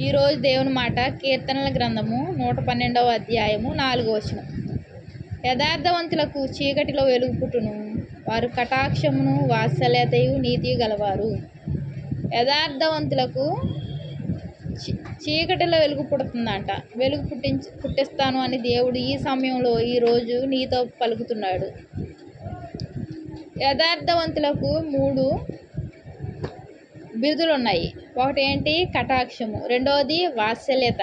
ఈరోజు దేవుని మాట కీర్తనల గ్రంథము 112వ అధ్యాయము 4వ వచనం. యథార్థవంతులకు చీకటిలో వెలుగు పుట్టును, వారు కటాక్షమును వాత్సల్యతయు నీతి గలవారు. యథార్థవంతులకు చీకటిలో వెలుగు పుడుతుందంట. వెలుగు పుట్టిస్తాను అని దేవుడు ఈ సమయంలో ఈరోజు నీతో పలుకుతున్నాడు. యథార్థవంతులకు 3 బిరుదులు ఉన్నాయి. ఒకటి ఏంటి? కటాక్షము. రెండవది వాత్సల్యత.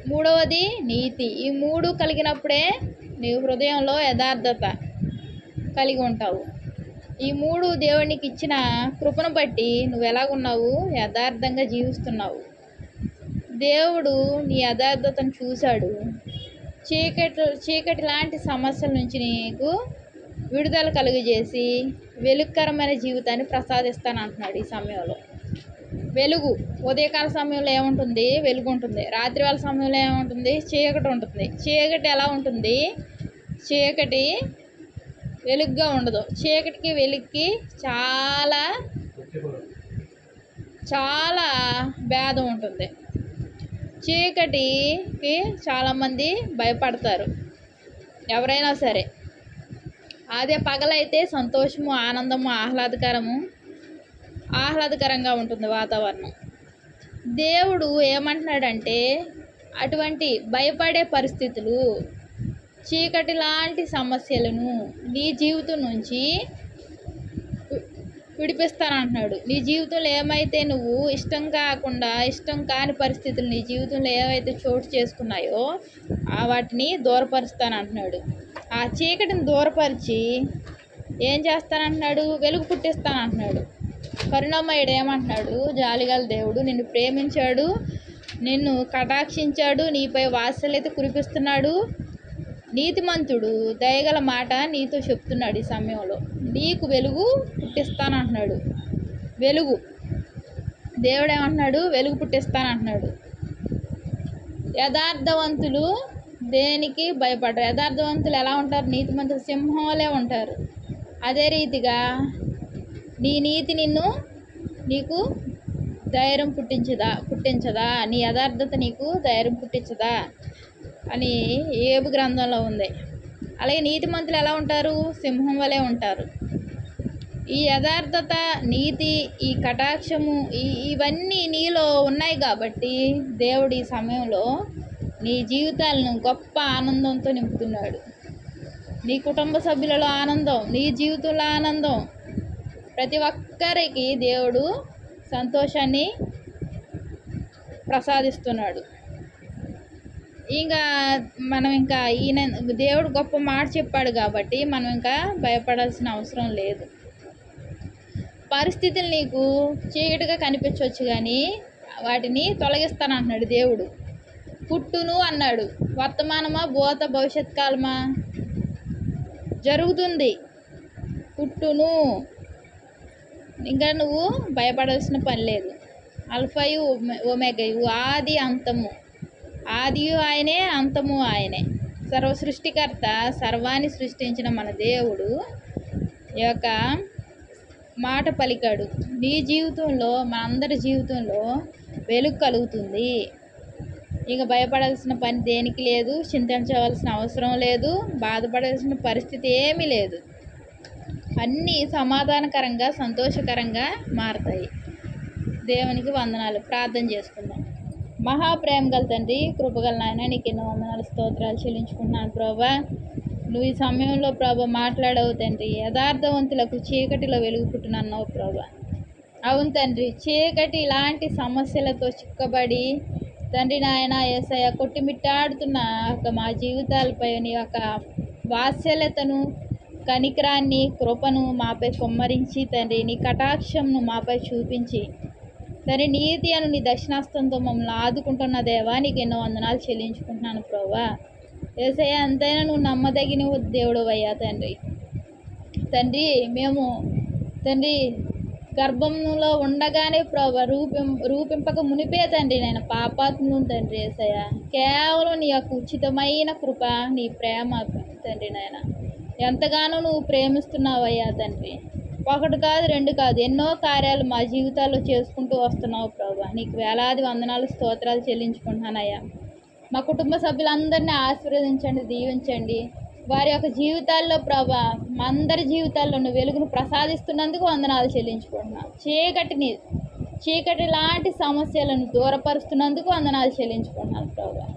మూడవది నీతి. ఈ 3 కలిగినప్పుడే నీవు హృదయంలో యథార్థత కలిగి ఉంటావు. ఈ 3 దేవునికి ఇచ్చిన కృపను బట్టి నువ్వు ఎలాగున్నావు? యథార్థంగా జీవిస్తున్నావు. దేవుడు నీ యథార్థతను చూశాడు. చీకటి లాంటి సమస్యల నుంచి నీకు విడుదల కలుగజేసి వెలుగుకరమైన జీవితాన్ని ప్రసాదిస్తానంటున్నాడు. ఈ సమయంలో వెలుగు ఉదయకాల సమయంలో ఏముంటుంది? వెలుగు ఉంటుంది. రాత్రి వేళ సమయంలో ఏముంటుంది? చీకటి ఉంటుంది. చీకటి ఎలా ఉంటుంది? చీకటి వెలుగుగా ఉండదు. చీకటికి వెలుగుకి చాలా చాలా భేదం ఉంటుంది. చీకటికి చాలామంది భయపడతారు, ఎవరైనా సరే. అదే పగలైతే సంతోషము, ఆనందము, ఆహ్లాదకరంగా ఉంటుంది వాతావరణం. దేవుడు ఏమంటున్నాడంటే, అటువంటి భయపడే పరిస్థితులు, చీకటి లాంటి సమస్యలను నీ జీవితం నుంచి విడిపిస్తానంటున్నాడు. నీ జీవితంలో ఏమైతే నువ్వు ఇష్టం కాని పరిస్థితులు నీ జీవితంలో ఏవైతే చోటు చేసుకున్నాయో వాటిని దూరపరుస్తానంటున్నాడు. ఆ చీకటిని దూరపరిచి ఏం చేస్తానంటున్నాడు? వెలుగు పుట్టిస్తానంటున్నాడు. కరుణామయుడు ఏమంటున్నాడు? జాలిగల దేవుడు నిన్ను ప్రేమించాడు, నిన్ను కటాక్షించాడు, నీపై వాత్సల్యత కురిపిస్తున్నాడు. నీతిమంతుడు దయగల మాట నీతో చెప్తున్నాడు. ఈ సమయంలో నీకు వెలుగు పుట్టిస్తానంటున్నాడు. వెలుగు దేవుడు ఏమంటున్నాడు? వెలుగు పుట్టిస్తానంటున్నాడు. యథార్థవంతులు దేనికి భయపడరు. యథార్థవంతులు ఎలా ఉంటారు? నీతిమంతులు సింహంలే ఉంటారు. అదే రీతిగా నీ నీతి నీకు ధైర్యం పుట్టించదా? నీ యథార్థత నీకు ధైర్యం పుట్టించదా అని యోబు గ్రంథంలో ఉంది. అలాగే నీతిమంతులు ఎలా ఉంటారు? సింహం వలె ఉంటారు. ఈ యథార్థత, నీతి, ఈ కటాక్షము ఇవన్నీ నీలో ఉన్నాయి కాబట్టి దేవుడు ఈ సమయంలో నీ జీవితాలను గొప్ప ఆనందంతో నింపుతున్నాడు. నీ కుటుంబ సభ్యులలో ఆనందం, నీ జీవితంలో ఆనందం. ప్రతి ఒక్కరికి దేవుడు సంతోషాన్ని ప్రసాదిస్తున్నాడు. మనం ఈయన దేవుడు గొప్ప మాట చెప్పాడు కాబట్టి మనం ఇంకా భయపడాల్సిన అవసరం లేదు. పరిస్థితులు నీకు చీకటిగా కనిపించవచ్చు, కానీ వాటిని తొలగిస్తానంటున్నాడు దేవుడు. పుట్టును అన్నాడు. వర్తమానమా, భూత, భవిష్యత్ కాలమా? జరుగుతుంది. పుట్టును. ఇంకా నువ్వు భయపడాల్సిన పని లేదు. అల్ఫాయు ఒమేగాయు, ఆది అంతము. ఆదియు ఆయనే, అంతము ఆయనే. సర్వ సృష్టికర్త, సర్వాన్ని సృష్టించిన మన దేవుడు ఈ యొక్క మాట పలికాడు. నీ జీవితంలో, మనందరి జీవితంలో వెలుగు కలుగుతుంది. ఇక భయపడాల్సిన పని దేనికి లేదు, చింతించవలసిన అవసరం లేదు, బాధపడాల్సిన పరిస్థితి ఏమీ లేదు. అన్నీ సమాధానకరంగా, సంతోషకరంగా మారతాయి. దేవునికి వందనాలు. ప్రార్థన చేసుకుందాం. మహాప్రేమ గల తండ్రి, కృపగల నాయన, నీకు ఎన్నో వందనాలు, స్తోత్రాలు చెల్లించుకుంటున్నాను ప్రభా. నువ్వు ఈ సమయంలో ప్రభా మాట్లాడవు తండ్రి. యథార్థవంతులకు చీకటిలో వెలుగు పుట్టునన్నావు ప్రభా. అవును తండ్రి, చీకటి ఇలాంటి సమస్యలతో చిక్కబడి తండ్రి నాయన యేసయ్య కొట్టిమిట్టాడుతున్న మా జీవితాలపై నీ యొక్క వాత్సల్యతను, కనికరాన్ని, కృపను మాపై కుమ్మరించి తండ్రి, నీ కటాక్షంను మాపై చూపించి తండ్రి, నీతి అను నీ దక్షిణాస్తంతో మమ్మల్ని ఆదుకుంటున్న దేవా, నీకు ఎన్నో వందనాలు చెల్లించుకుంటున్నాను ప్రభా. యేసయ్య, ఎంతైనా నువ్వు నమ్మదగిన దేవుడు అయ్యా తండ్రి. తండ్రి, మేము తండ్రి గర్భంలో ఉండగానే ప్రభా రూపింపక మునిపే తండ్రి నేను పాపాత్మును తండ్రి. యేసయ్య, కేవలం నీ యొక్క ఉచితమైన కృప, నీ ప్రేమ తండ్రి నాయన ఎంతగానో నువ్వు ప్రేమిస్తున్నావయ్యా తండ్రి. ఒకటి కాదు, రెండు కాదు, ఎన్నో కార్యాలు మా జీవితాల్లో చేసుకుంటూ వస్తున్నావు ప్రభా. నీకు వేలాది వందనాలు, స్తోత్రాలు చెల్లించుకుంటున్నానయ్యా. మా కుటుంబ సభ్యులందరినీ ఆశీర్వదించండి, దీవించండి. వారి యొక్క జీవితాల్లో ప్రభా, మా అందరి జీవితాల్లో నువ్వు వెలుగును ప్రసాదిస్తున్నందుకు వందనాలు చెల్లించుకుంటున్నాను. చీకటి లాంటి సమస్యలను దూరపరుస్తున్నందుకు వందనాలు చెల్లించుకుంటున్నాను ప్రభా.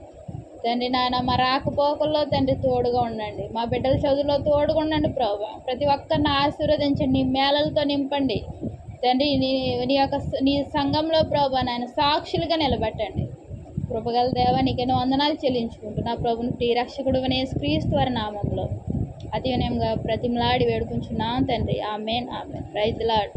తండ్రి నాయన, మా రాకపోకల్లో తండ్రి తోడుగా ఉండండి. మా బిడ్డల చదువులో తోడుగా ఉండండి ప్రభా. ప్రతి ఒక్కరిని ఆశీర్వదించండి, నీ మేళలతో నింపండి తండ్రి. నీ సంఘంలో ప్రభా నాయన సాక్షులుగా నిలబెట్టండి. కృపగల దేవా, నీకెన్నో వందనాలు చెల్లించుకుంటున్నా ప్రభుని ప్రియరక్షకుడు యేసుక్రీస్తు వారి నామంలో అతి వినయంగా ప్రతిమలాడి వేడుకుంటున్నాం తండ్రి. ఆమేన్, ఆమేన్. Praise the lord.